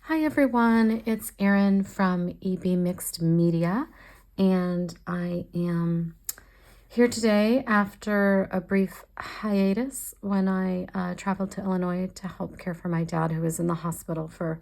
Hi everyone, it's Erin from EB Mixed Media, and I am here today after a brief hiatus when I traveled to Illinois to help care for my dad, who was in the hospital for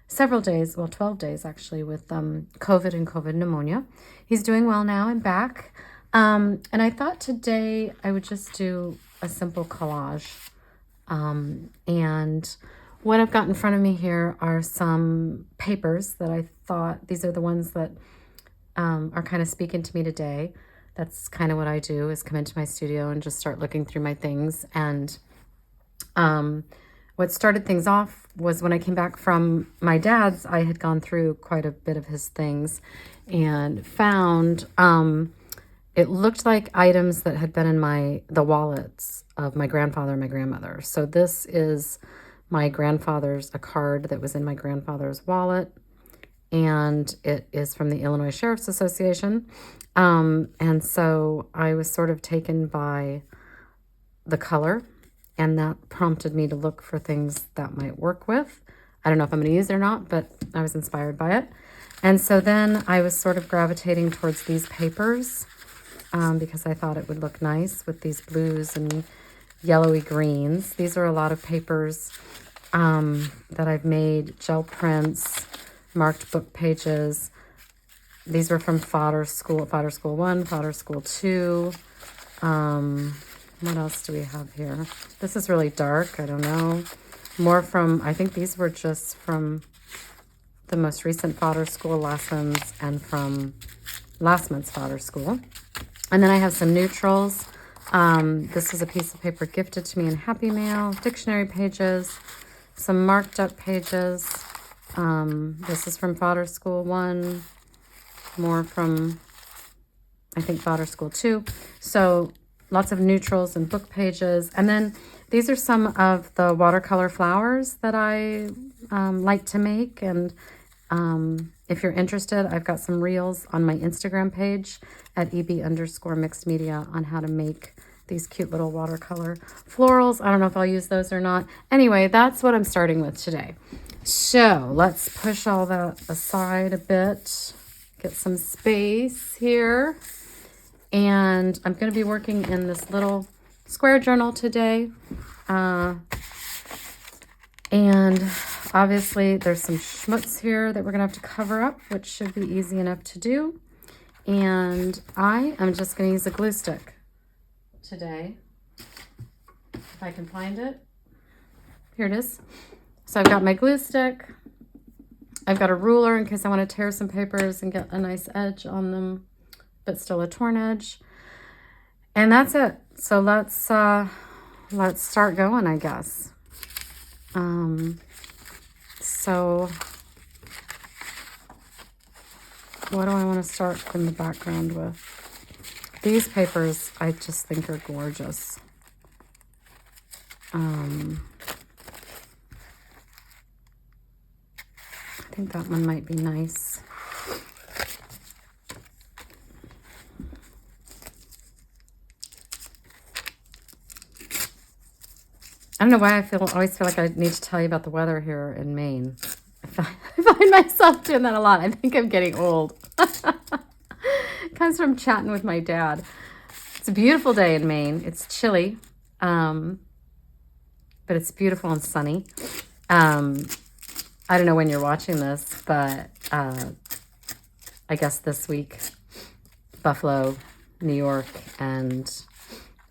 several days, well, 12 days actually, with COVID and COVID pneumonia. He's doing well now and back. And I thought today I would just do a simple collage. And what I've got in front of me here are some papers that I thought, these are the ones that are kind of speaking to me today. That's kind of what I do, is come into my studio and just start looking through my things. And what started things off was when I came back from my dad's, I had gone through quite a bit of his things and found it looked like items that had been in the wallets of my grandfather and my grandmother. So this is my grandfather's, a card that was in my grandfather's wallet, and it is from the Illinois Sheriff's Association. And so I was sort of taken by the color, and that prompted me to look for things that might work with. I don't know if I'm going to use it or not, but I was inspired by it. And so then I was sort of gravitating towards these papers because I thought it would look nice with these blues and yellowy greens. These are a lot of papers that I've made, gel prints, marked book pages. These were from Fodder School 1, Fodder School 2. What else do we have here? This is really dark. I don't know. More from, I think these were just from the most recent Fodder School lessons and from last month's Fodder School. And then I have some neutrals. This was a piece of paper gifted to me in Happy Mail, dictionary pages, some marked up pages. This is from Fodder School 1, more from, I think, Fodder School 2. So lots of neutrals and book pages. And then these are some of the watercolor flowers that I like to make. And if you're interested, I've got some reels on my Instagram page at EB_mixed media on how to make these cute little watercolor florals. I don't know if I'll use those or not. Anyway, that's what I'm starting with today. So let's push all that aside a bit, get some space here. And I'm going to be working in this little square journal today. And obviously there's some schmutz here that we're going to have to cover up, which should be easy enough to do. And I am just going to use a glue stick today, if I can find it. Here it is. So I've got my glue stick. I've got a ruler in case I want to tear some papers and get a nice edge on them, but still a torn edge. And that's it. So let's start going, I guess. So what do I want to start in the background with? These papers I just think are gorgeous. I think that one might be nice. I don't know why I always feel like I need to tell you about the weather here in Maine. I find myself doing that a lot. I think I'm getting old. It comes from chatting with my dad. It's a beautiful day in Maine. It's chilly, but it's beautiful and sunny. I don't know when you're watching this, but I guess this week, Buffalo, New York, and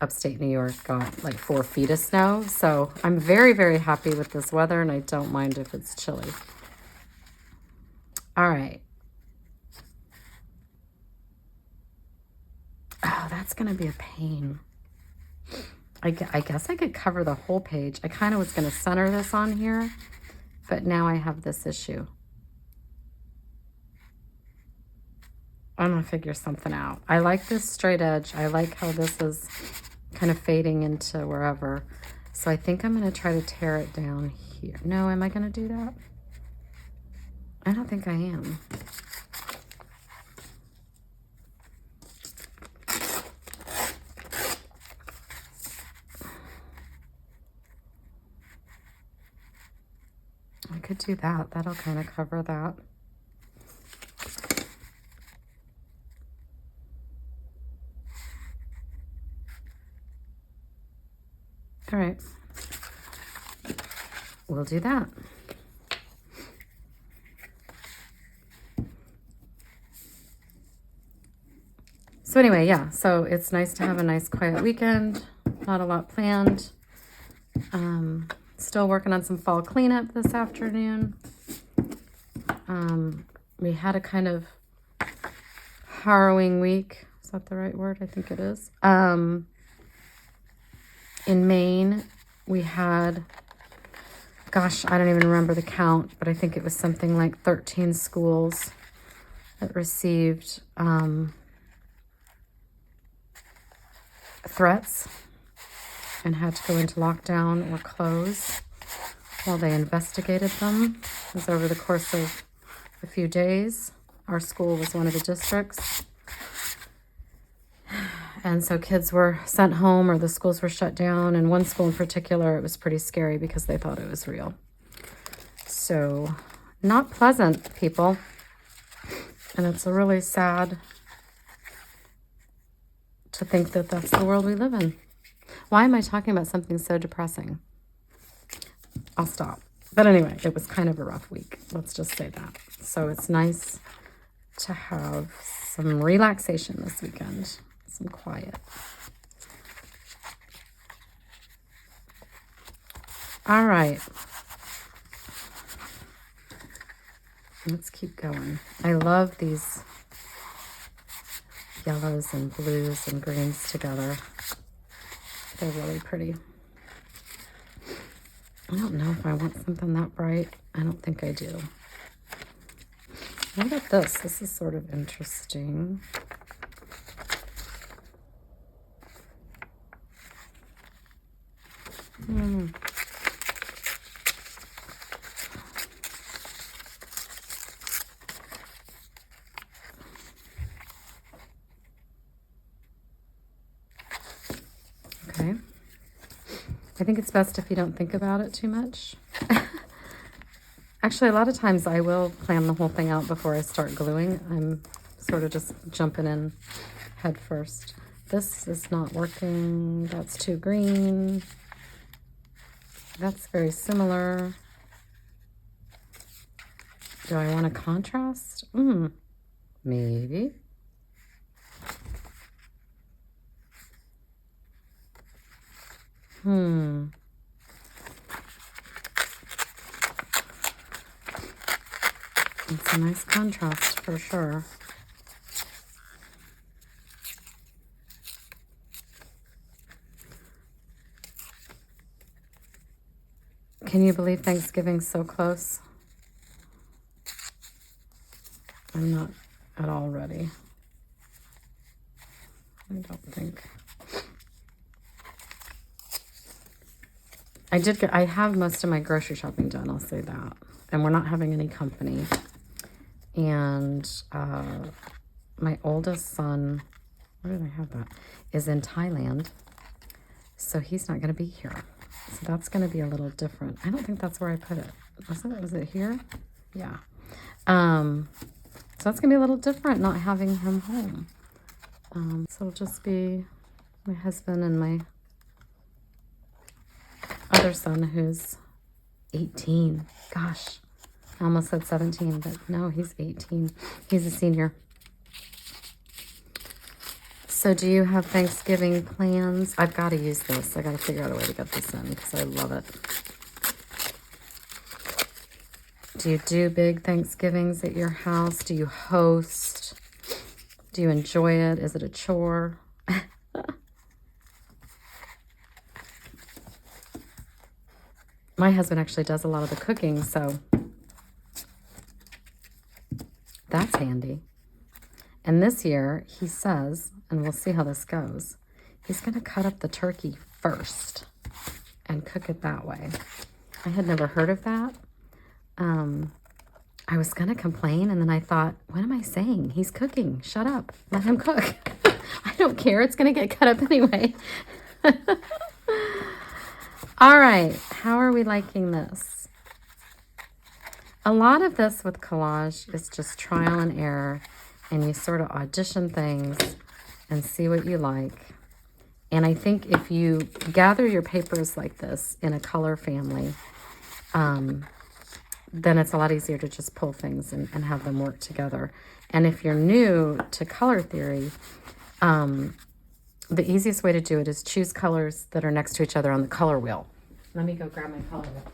upstate New York got like 4 feet of snow. So I'm very, very happy with this weather, and I don't mind if it's chilly. All right. Oh, that's going to be a pain. I guess I could cover the whole page. I kind of was going to center this on here, but now I have this issue. I'm going to figure something out. I like this straight edge. I like how this is kind of fading into wherever. So I think I'm going to try to tear it down here. No, am I going to do that? I don't think I am. could do that. That'll kind of cover that. All right. We'll do that. So anyway, yeah, so it's nice to have a nice quiet weekend. Not a lot planned. Still working on some fall cleanup this afternoon. We had a kind of harrowing week. Is that the right word? I think it is. In Maine, we had, gosh, I don't even remember the count, but I think it was something like 13 schools that received threats and had to go into lockdown or close while they investigated them. It was over the course of a few days. Our school was one of the districts. And so kids were sent home or the schools were shut down. And one school in particular, it was pretty scary because they thought it was real. So not pleasant, people. And it's really sad to think that that's the world we live in. Why am I talking about something so depressing? I'll stop. But anyway, it was kind of a rough week. Let's just say that. So it's nice to have some relaxation this weekend, some quiet. All right. Let's keep going. I love these yellows and blues and greens together. They're really pretty. I don't know if I want something that bright. I don't think I do. What about this? This is sort of interesting. Okay. I think it's best if you don't think about it too much. Actually, a lot of times I will plan the whole thing out before I start gluing. I'm sort of just jumping in head first. This is not working. That's too green. That's very similar. Do I want a contrast? Maybe. It's a nice contrast for sure. Can you believe Thanksgiving's so close? I'm not at all ready. I don't think. I have most of my grocery shopping done, I'll say that. And we're not having any company. And my oldest son, where did I have that? Is in Thailand. So he's not going to be here. So that's going to be a little different. I don't think that's where I put it. Was it here? Yeah. So that's going to be a little different not having him home. So it'll just be my husband and my other son who's 18. Gosh, I almost said 17, but no, he's 18. He's a senior. So do you have Thanksgiving plans? I've got to use this. I got to figure out a way to get this in because I love it. Do you do big Thanksgivings at your house? Do you host? Do you enjoy it? Is it a chore? My husband actually does a lot of the cooking, so that's handy. And this year, he says, and we'll see how this goes, he's going to cut up the turkey first and cook it that way. I had never heard of that. I was going to complain, and then I thought, what am I saying? He's cooking. Shut up. Let him cook. I don't care. It's going to get cut up anyway. All right. How are we liking this? A lot of this with collage is just trial and error, and you sort of audition things and see what you like. And I think if you gather your papers like this in a color family, then it's a lot easier to just pull things and have them work together. And if you're new to color theory, the easiest way to do it is choose colors that are next to each other on the color wheel. Let me go grab my color wheel.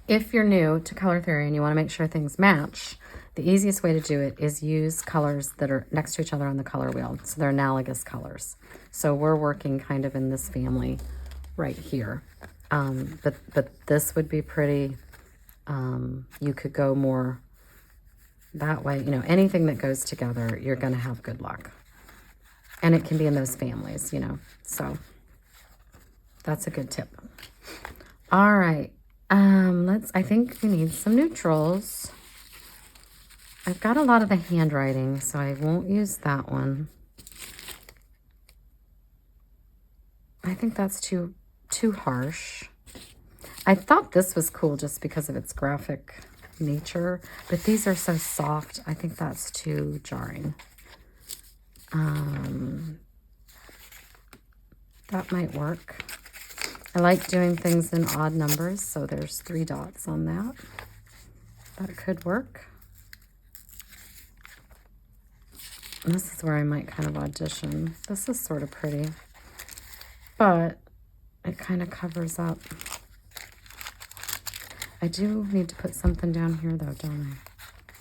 If you're new to color theory and you want to make sure things match, the easiest way to do it is use colors that are next to each other on the color wheel. So they're analogous colors. So we're working kind of in this family right here. But this would be pretty. You could go more that way. You know, anything that goes together, you're going to have good luck. And it can be in those families, you know. So that's a good tip. All right. I think we need some neutrals. I've got a lot of the handwriting, so I won't use that one. I think that's too harsh. I thought this was cool just because of its graphic nature, but these are so soft. I think that's too jarring. That might work. I like doing things in odd numbers, so there's 3 dots on that. That could work. And this is where I might kind of audition. This is sort of pretty, but it kind of covers up. I do need to put something down here though, don't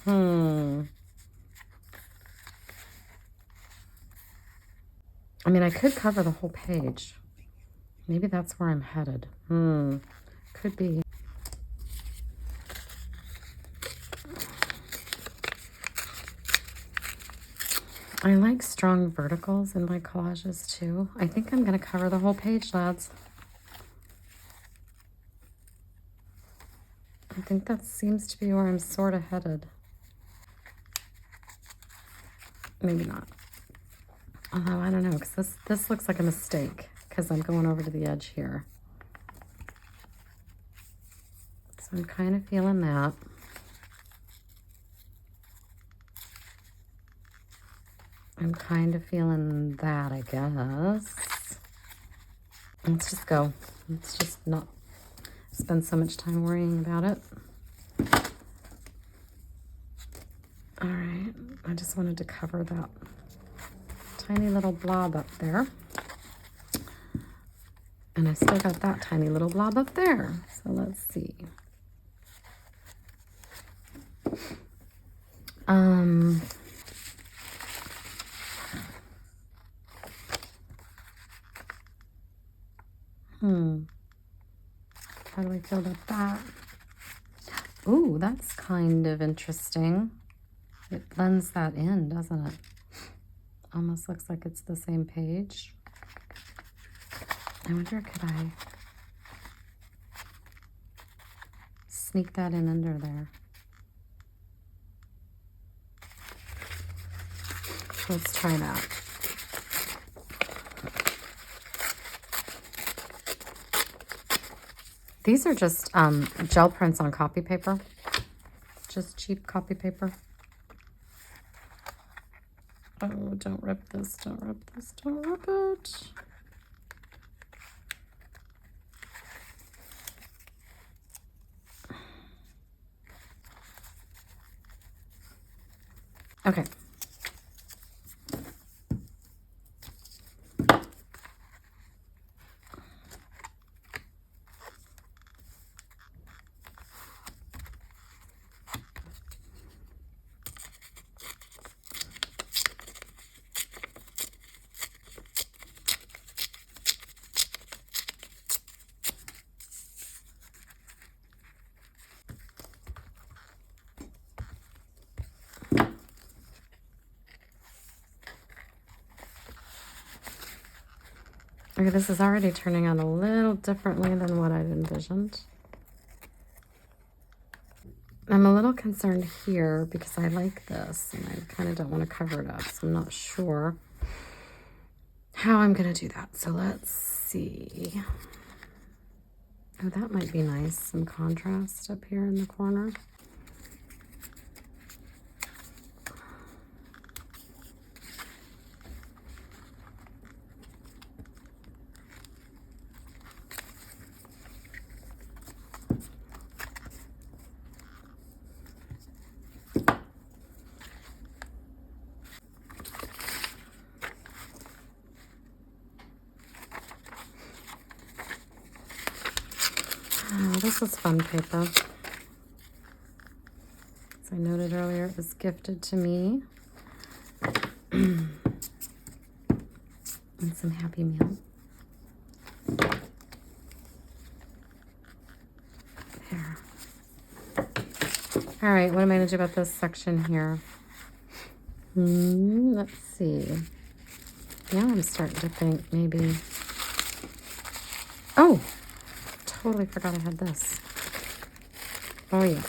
I? I mean, I could cover the whole page. Maybe that's where I'm headed. Could be. I like strong verticals in my collages too. I think I'm going to cover the whole page, lads. I think that seems to be where I'm sort of headed. Maybe not. Although, I don't know, because this looks like a mistake because I'm going over to the edge here. So I'm kind of feeling that. I'm kind of feeling that, I guess. Let's just go. Let's just not spend so much time worrying about it. All right, I just wanted to cover that tiny little blob up there. And I still got that tiny little blob up there. So let's see. How do I feel about that? Ooh, that's kind of interesting. It blends that in, doesn't it? Almost looks like it's the same page. I wonder, could I sneak that in under there? Let's try that. These are just gel prints on copy paper. Just cheap copy paper. Oh, don't rip this, don't rip this, don't rip it. Okay. Okay, this is already turning out a little differently than what I'd envisioned. I'm a little concerned here because I like this and I kind of don't want to cover it up, so I'm not sure how I'm going to do that. So let's see. Oh, that might be nice. Some contrast up here in the corner. This is fun paper. As I noted earlier, it was gifted to me. And some Happy Meal. There. All right, what am I going to do about this section here? Let's see. Now I'm starting to think maybe... Oh! Totally forgot I had this. Oh, yeah.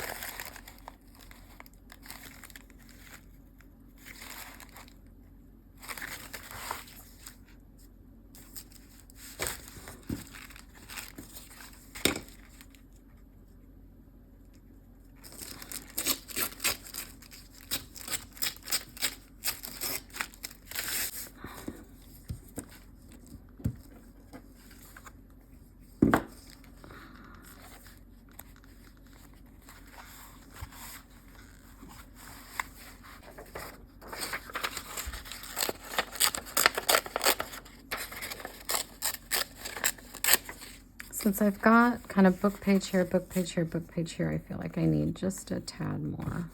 Since I've got kind of book page here, book page here, book page here, I feel like I need just a tad more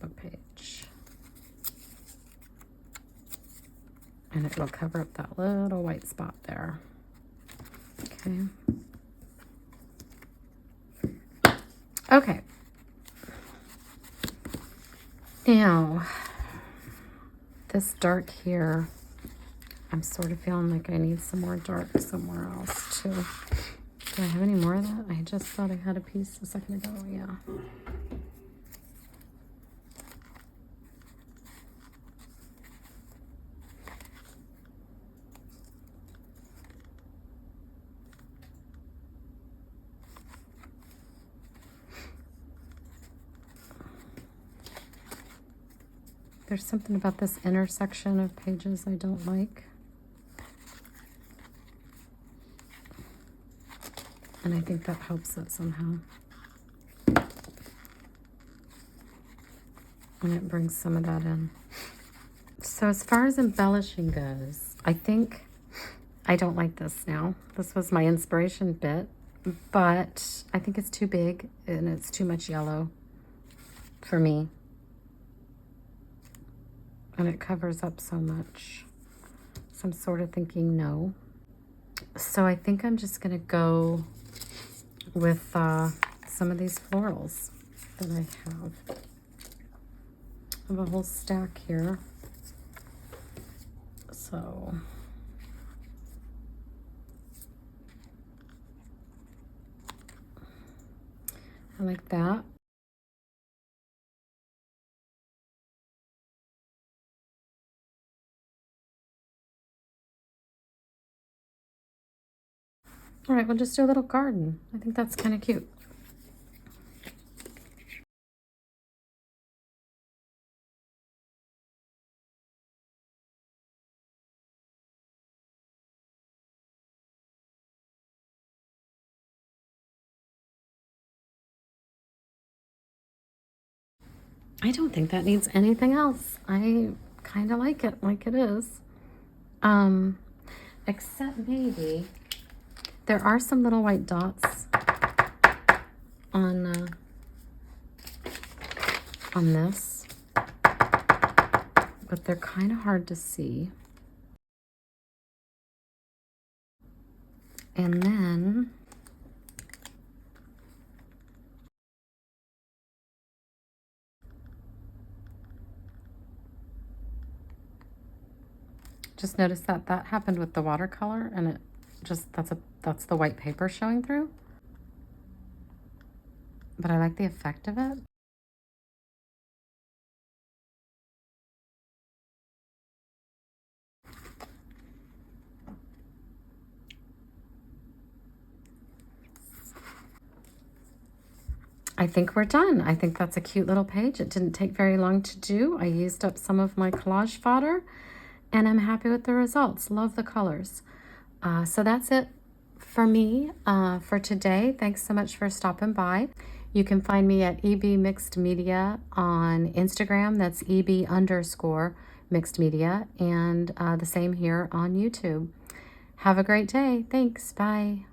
book page. And it will cover up that little white spot there. Okay. Okay. Now, this dark here, I'm sort of feeling like I need some more dark somewhere else too. Do I have any more of that? I just thought I had a piece a second ago. Yeah. There's something about this intersection of pages I don't like. And I think that helps it somehow. And it brings some of that in. So as far as embellishing goes, I think I don't like this now. This was my inspiration bit, but I think it's too big and it's too much yellow for me. And it covers up so much. So I'm sort of thinking no. So I think I'm just gonna go with some of these florals that I have. I have a whole stack here. So I like that. All right, we'll just do a little garden. I think that's kind of cute. I don't think that needs anything else. I kind of like it is. Except maybe there are some little white dots on this, but they're kind of hard to see. And then just notice that that happened with the watercolor, and it just, that's the white paper showing through. But I like the effect of it. I think we're done. I think that's a cute little page. It didn't take very long to do. I used up some of my collage fodder, and I'm happy with the results. Love the colors. So that's it for me for today. Thanks so much for stopping by. You can find me at EB Mixed Media on Instagram. That's EB_Mixed Media, and the same here on YouTube. Have a great day. Thanks. Bye.